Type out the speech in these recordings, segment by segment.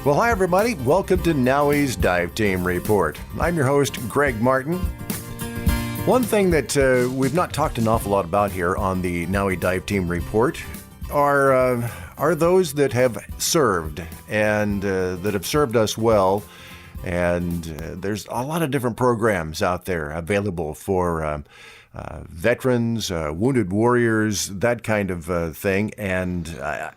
Well, hi, everybody. Welcome to NAUI's Dive Team Report. I'm your host, Greg Martin. One thing that we've not talked an awful lot about here on the NAUI Dive Team Report are those that have served and that have served us well. And there's a lot of different programs out there available for veterans, wounded warriors, that kind of thing. And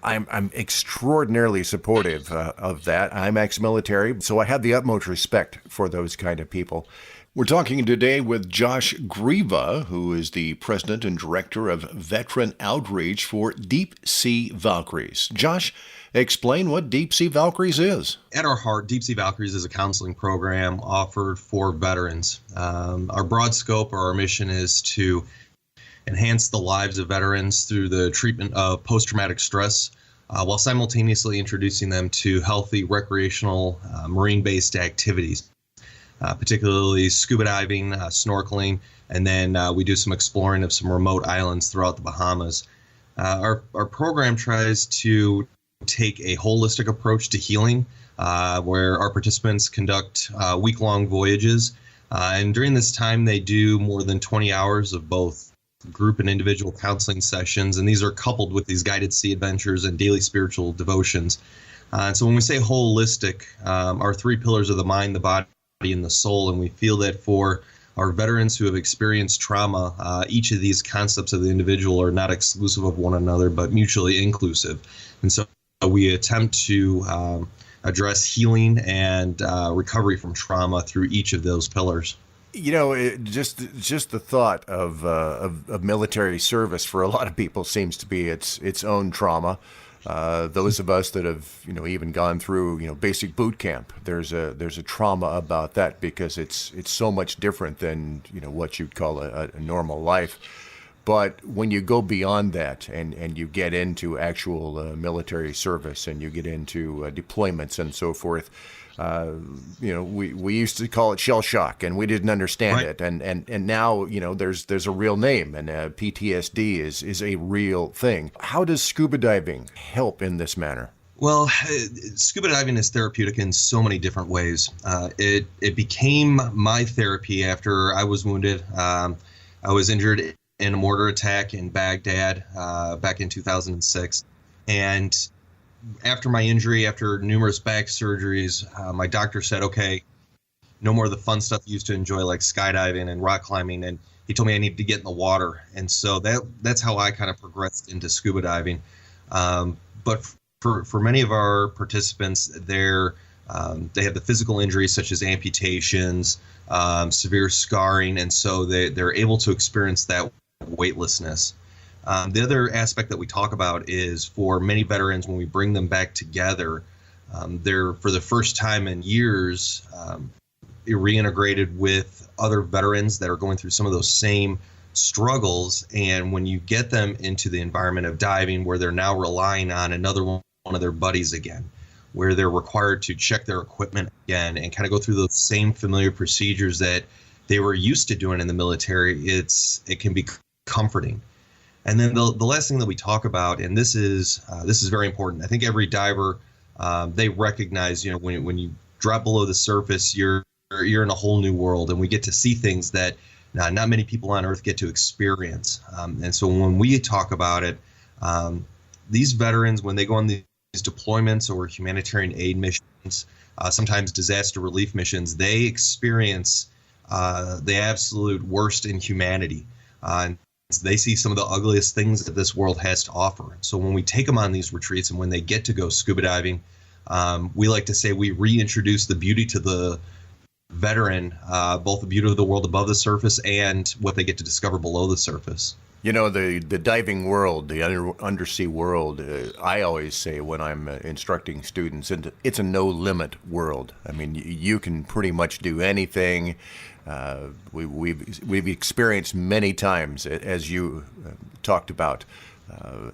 I'm extraordinarily supportive of that. I'm ex-military, so I have the utmost respect for those kind of people. We're talking today with Josh Grieva, who is the president and director of veteran outreach for Deep Sea Valkyries. Josh, explain what Deep Sea Valkyries is. At our heart, Deep Sea Valkyries is a counseling program offered for veterans. Our broad scope or our mission is to enhance the lives of veterans through the treatment of post-traumatic stress, while simultaneously introducing them to healthy, recreational, marine-based activities, particularly scuba diving, snorkeling, and then we do some exploring of some remote islands throughout the Bahamas. Our program tries to take a holistic approach to healing, where our participants conduct week-long voyages. And during this time, they do more than 20 hours of both group and individual counseling sessions. And these are coupled with these guided sea adventures and daily spiritual devotions. And so when we say holistic, our three pillars are the mind, the body, and the soul. And we feel that for our veterans who have experienced trauma, each of these concepts of the individual are not exclusive of one another, but mutually inclusive. And so we attempt to address healing and recovery from trauma through each of those pillars. You know, just the thought of military service for a lot of people seems to be its own trauma. Those of us that have, even gone through, basic boot camp, there's a trauma about that because it's so much different than, what you'd call a normal life. But when you go beyond that and you get into actual military service and you get into deployments and so forth, we used to call it shell shock and we didn't understand right. it. And now, there's a real name, and PTSD is a real thing. How does scuba diving help in this manner? Well, scuba diving is therapeutic in so many different ways. It became my therapy after I was wounded. I was injured in a mortar attack in Baghdad back in 2006. And after my injury, after numerous back surgeries, my doctor said, okay, no more of the fun stuff you used to enjoy like skydiving and rock climbing. And he told me I needed to get in the water. And so that's how I kind of progressed into scuba diving. But for many of our participants, they have the physical injuries such as amputations, severe scarring. And so they're able to experience that weightlessness. The other aspect that we talk about is for many veterans, when we bring them back together, they're for the first time in years reintegrated with other veterans that are going through some of those same struggles. And when you get them into the environment of diving, where they're now relying on another one of their buddies again, where they're required to check their equipment again and kind of go through those same familiar procedures that they were used to doing in the military, it can be comforting. And then the last thing that we talk about, and this is very important. I think every diver, they recognize, when you drop below the surface, you're in a whole new world, and we get to see things that not many people on Earth get to experience. And so when we talk about it, these veterans, when they go on these deployments or humanitarian aid missions, sometimes disaster relief missions, they experience the absolute worst in humanity. And they see some of the ugliest things that this world has to offer. So when we take them on these retreats and when they get to go scuba diving, we like to say we reintroduce the beauty to the veteran, both the beauty of the world above the surface and what they get to discover below the surface. The diving world, the undersea world, I always say when I'm instructing students, it's a no-limit world. I mean, you can pretty much do anything. We've experienced many times, as you talked about,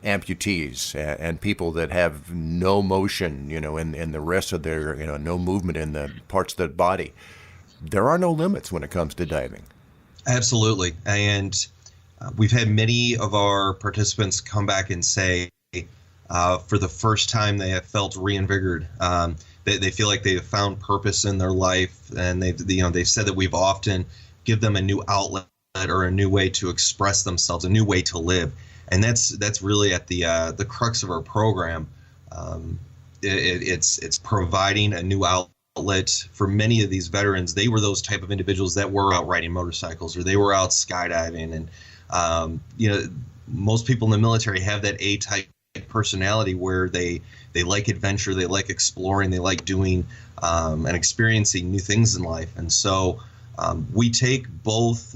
amputees and people that have no motion, in the rest of their, no movement in the parts of the body. There are no limits when it comes to diving. Absolutely. And we've had many of our participants come back and say, for the first time, they have felt reinvigorated. They feel like they have found purpose in their life, and they've said that we've often give them a new outlet or a new way to express themselves, a new way to live, and that's really at the crux of our program. It's providing a new outlet for many of these veterans. They were those type of individuals that were out riding motorcycles, or they were out skydiving, and most people in the military have that A-type personality where they like adventure, they like exploring, they like doing and experiencing new things in life. And so we take both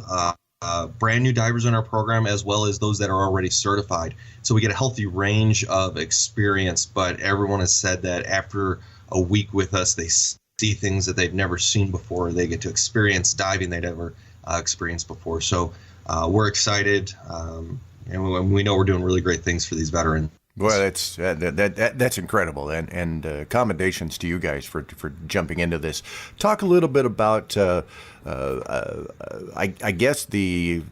brand new divers in our program as well as those that are already certified. So we get a healthy range of experience, but everyone has said that after a week with us, they see things that they've never seen before. They get to experience diving they'd ever experienced before. So we're excited, and we know we're doing really great things for these veterans. Well, that's incredible, and commendations to you guys for jumping into this. Talk a little bit about, I guess the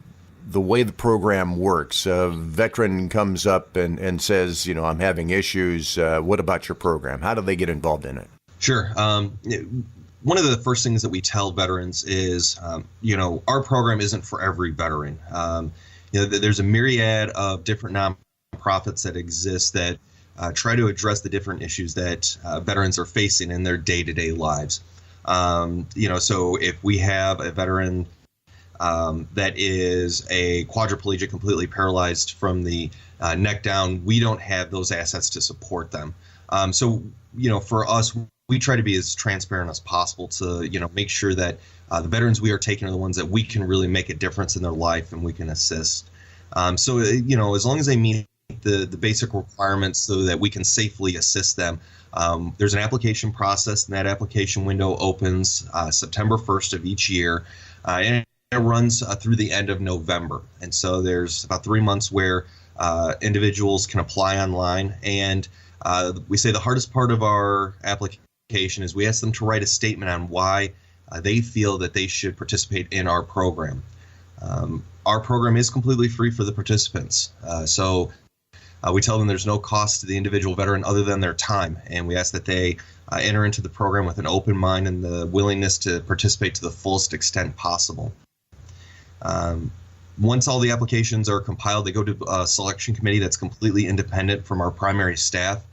way the program works. A veteran comes up and says, I'm having issues. What about your program? How do they get involved in it? Sure. One of the first things that we tell veterans is, our program isn't for every veteran. There's a myriad of different nonprofits that exist that try to address the different issues that veterans are facing in their day-to-day lives. So if we have a veteran that is a quadriplegic, completely paralyzed from the neck down, we don't have those assets to support them. For us, we try to be as transparent as possible to, make sure that the veterans we are taking are the ones that we can really make a difference in their life and we can assist. As long as they meet the basic requirements so that we can safely assist them, there's an application process, and that application window opens September 1st of each year, and it runs through the end of November. And so there's about 3 months where individuals can apply online, and we say the hardest part of our application is we ask them to write a statement on why they feel that they should participate in our program. Our program is completely free for the participants. We tell them there's no cost to the individual veteran other than their time, and we ask that they enter into the program with an open mind and the willingness to participate to the fullest extent possible. Once all the applications are compiled, they go to a selection committee that's completely independent from our primary staff,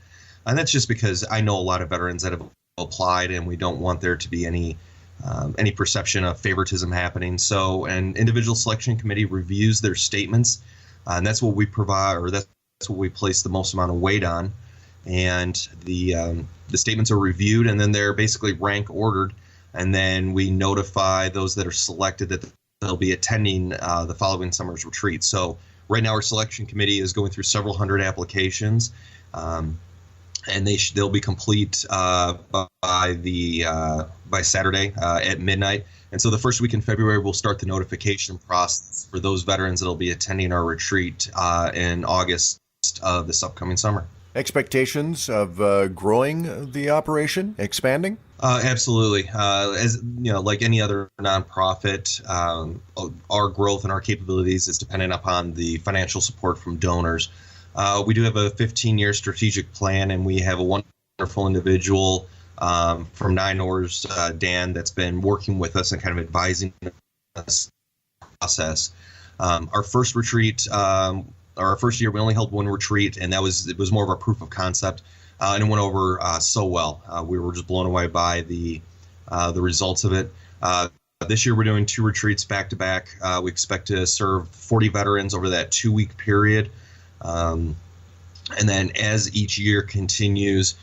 and that's just because I know a lot of veterans that have applied, and we don't want there to be any perception of favoritism happening. So an individual selection committee reviews their statements, and that's what we provide, or that's what we place the most amount of weight on. And the statements are reviewed, and then they're basically rank ordered, and then we notify those that are selected that they'll be attending the following summer's retreat. So right now our selection committee is going through several hundred applications, and they'll be complete by Saturday at midnight. And so the first week in February, we'll start the notification process for those veterans that'll be attending our retreat in August of this upcoming summer. Expectations of growing the operation, expanding? Absolutely. As like any other nonprofit, our growth and our capabilities is dependent upon the financial support from donors. We do have a 15-year strategic plan, and we have a wonderful individual from Nine Oars, Dan, that's been working with us and kind of advising us in the process. Our first retreat, our first year, we only held one retreat, and it was more of a proof of concept, and it went over so well. We were just blown away by the results of it. This year, we're doing 2 retreats back to back. We expect to serve 40 veterans over that 2-week period. And then as each year continues,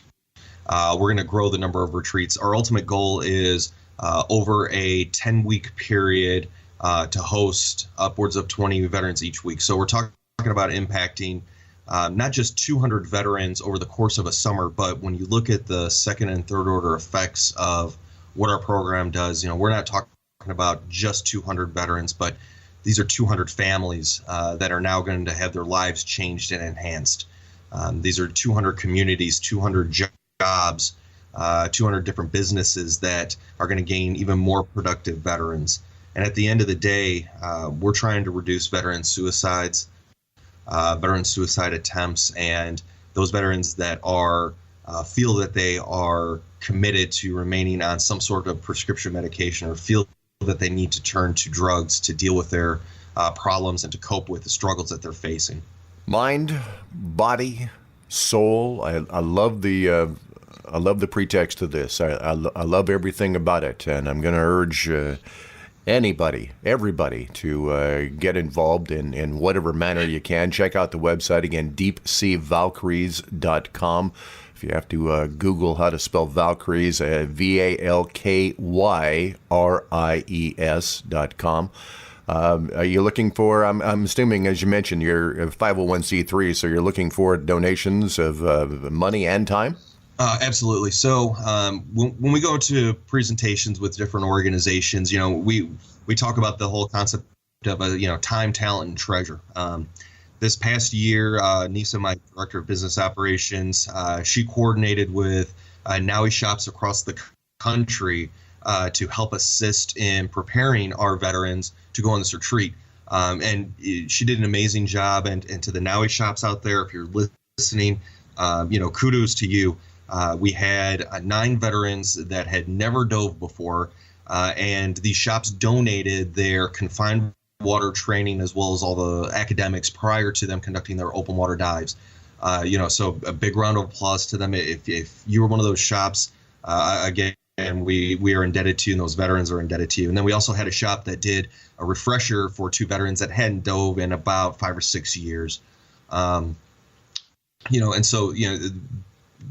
we're going to grow the number of retreats. Our ultimate goal is over a 10-week period to host upwards of 20 veterans each week. So we're talking about impacting not just 200 veterans over the course of a summer, but when you look at the second and third order effects of what our program does, we're not talking about just 200 veterans, but these are 200 families that are now going to have their lives changed and enhanced. These are 200 communities, 200 jobs, 200 different businesses that are going to gain even more productive veterans. And at the end of the day, we're trying to reduce veteran suicide attempts, and those veterans that are feel that they are committed to remaining on some sort of prescription medication, or feel that they need to turn to drugs to deal with their problems and to cope with the struggles that they're facing. Mind, body, soul. I love the pretext of this. I love everything about it, and I'm going to urge everybody to get involved in whatever manner you can. Check out the website again, deepseavalkyries.com. If you have to Google how to spell Valkyries, VALKYRIES.com. Are you looking for, I'm assuming, as you mentioned, you're a 501c3, so you're looking for donations of money and time? Absolutely. So when we go to presentations with different organizations, we talk about the whole concept of, time, talent, and treasure. This past year, Nisa, my director of business operations, she coordinated with NAUI shops across the country to help assist in preparing our veterans to go on this retreat. And she did an amazing job. And to the NAUI shops out there, if you're listening, kudos to you. We had 9 veterans that had never dove before, and these shops donated their confined water training as well as all the academics prior to them conducting their open water dives. So a big round of applause to them. If you were one of those shops, again, we are indebted to you, and those veterans are indebted to you. And then we also had a shop that did a refresher for 2 veterans that hadn't dove in about 5 or 6 years.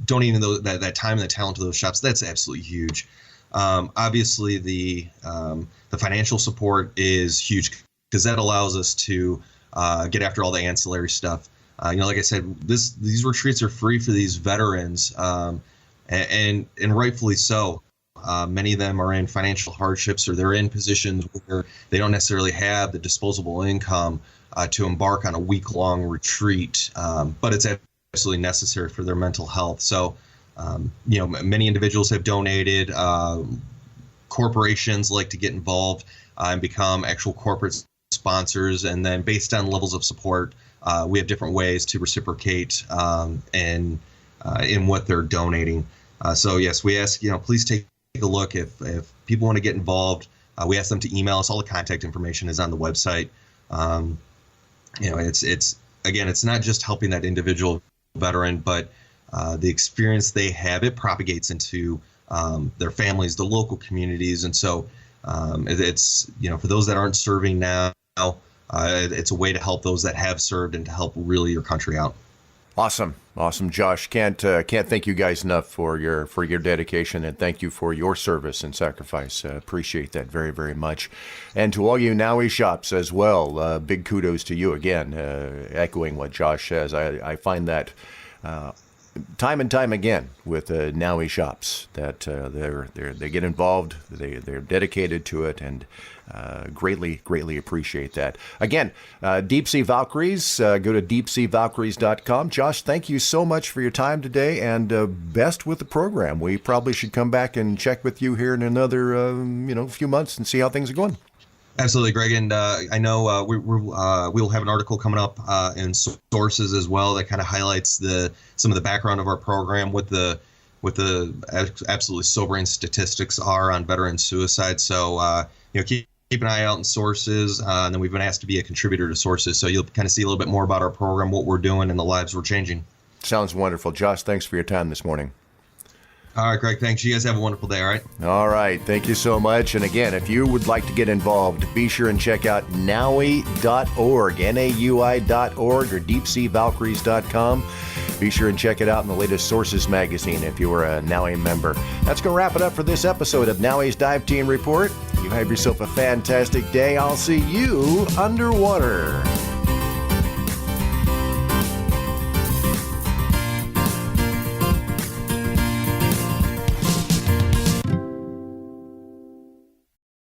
Donating that time and the talent to those shops, that's absolutely huge. Obviously, the financial support is huge, because that allows us to get after all the ancillary stuff. Like I said, these retreats are free for these veterans, and rightfully so. Many of them are in financial hardships, or they're in positions where they don't necessarily have the disposable income to embark on a week-long retreat, but it's absolutely necessary for their mental health. So, many individuals have donated. Corporations like to get involved and become actual corporate sponsors, and then based on levels of support, we have different ways to reciprocate in what they're donating. So yes, we ask, please take a look. If people want to get involved, we ask them to email us. All the contact information is on the website. It's not just helping that individual veteran, but the experience they have, it propagates into their families, the local communities. And so it's, for those that aren't serving now, it's a way to help those that have served and to help really your country out. Awesome, Josh. Can't thank you guys enough for your dedication, and thank you for your service and sacrifice. Appreciate that very, very much. And to all you NAUI shops as well, big kudos to you again. Echoing what Josh says, I find that time and time again with NAUI shops that they get involved, they're dedicated to it, and greatly appreciate that. Again, Deep Sea Valkyries, go to deepseavalkyries.com. Josh, thank you so much for your time today, and best with the program. We probably should come back and check with you here in another few months and see how things are going. Absolutely, Greg, and I know we'll have an article coming up in Sources as well that kind of highlights some of the background of our program, what the absolutely sobering statistics are on veteran suicide. So keep an eye out in Sources, and then we've been asked to be a contributor to Sources, so you'll kind of see a little bit more about our program, what we're doing, and the lives we're changing. Sounds wonderful, Josh. Thanks for your time this morning. All right, Greg, thanks. You guys have a wonderful day, all right? All right, thank you so much. And again, if you would like to get involved, be sure and check out NAUI.org, NAUI.org, or deepseavalkyries.com. Be sure and check it out in the latest Sources magazine if you are a NAUI member. That's going to wrap it up for this episode of NAUI's Dive Team Report. You have yourself a fantastic day. I'll see you underwater.